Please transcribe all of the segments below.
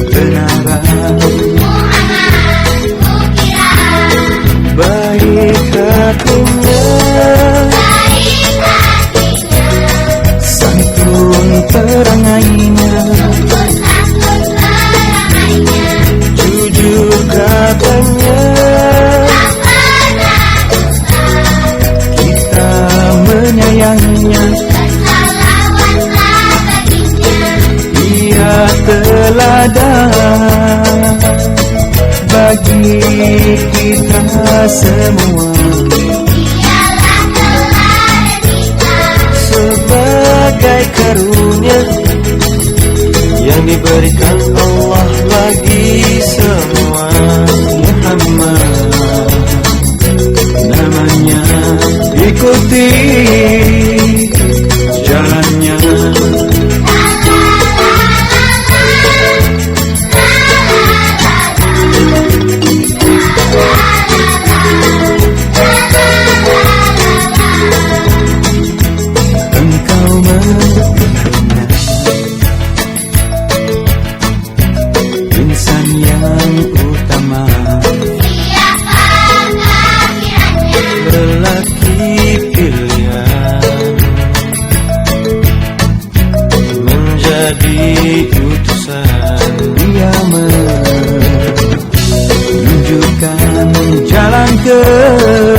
kebenaran. Baik hatinya, santun perangainya, jujur katanya, kita menyayanginya. Dia teladan bagi kita semua, sebagai karunia yang diberikan Allah bagi semua. Muhammad namanya, ikuti jalannya. Insan yang utama, lelaki pilihan, menjadi utusan. Dia menunjukkan jalan kebenaran.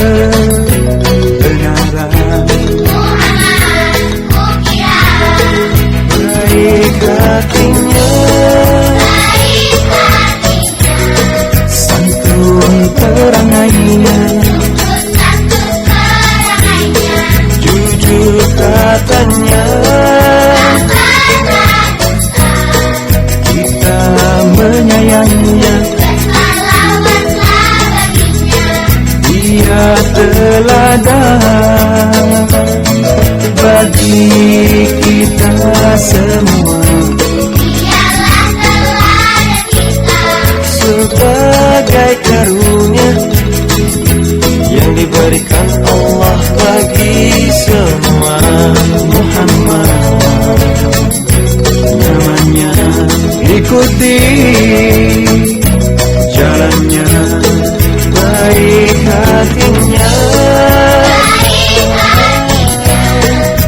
Baik hatinya, santun perangainya, jujur katanya, kita menyayanginya. Dia teladan bagi kita semua, sebagai karunia yang diberikan Allah bagi semua. Muhammad namanya, ikuti jalannya. Baik hatinya,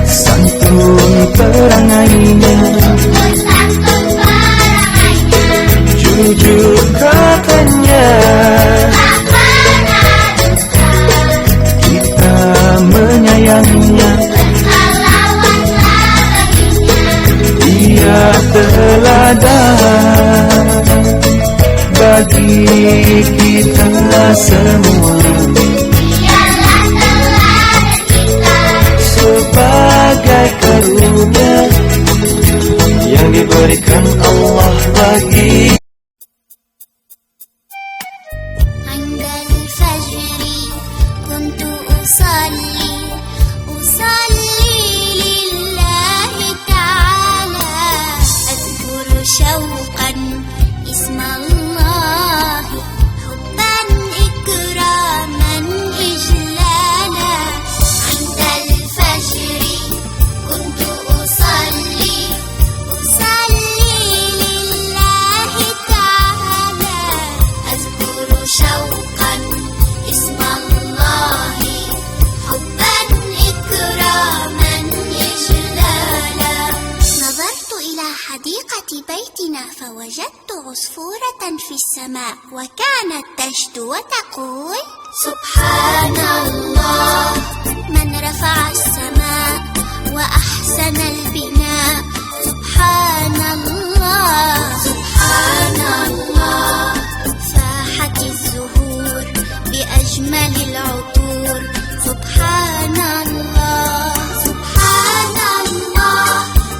santun perangainya, jujur katanya, kita menyayanginya. Dia teladan bagi kita semua, sebagai karunia yang diberikan Allah bagi. فوجدت عصفورة في السماء وكانت تشدو وتقول سبحان الله من رفع السماء وأحسن البناء سبحان الله سبحان الله فاحت الزهور بأجمل العطور سبحان الله سبحان الله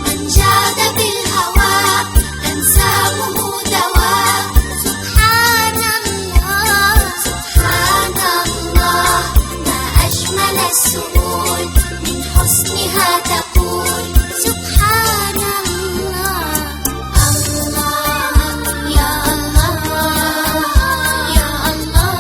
من جاد بالهواء أنسامه دواء سبحان الله سبحان الله ما أجمل السهول من حسنها تقول سبحان الله الله يا الله يا الله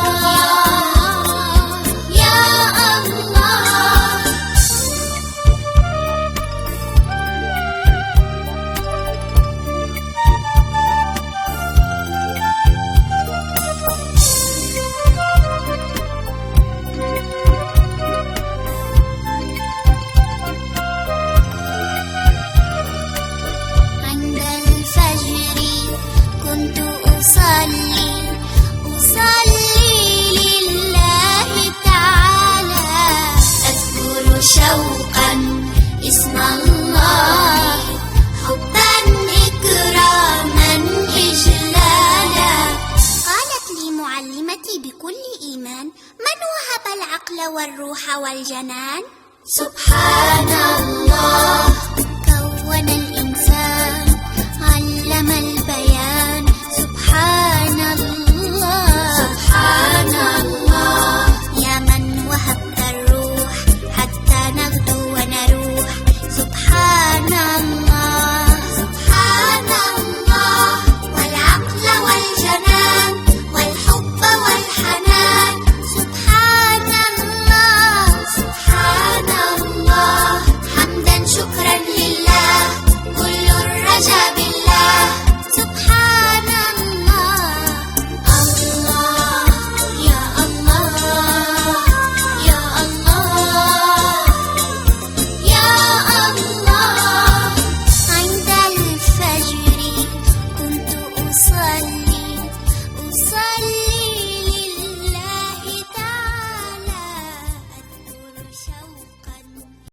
أصلي لله تعالى أذكر شوقا اسم الله حبا إكراما إجلالا. قالت لي معلمتي بكل إيمان: من وهب العقل والروح والجنان؟ سبحان الله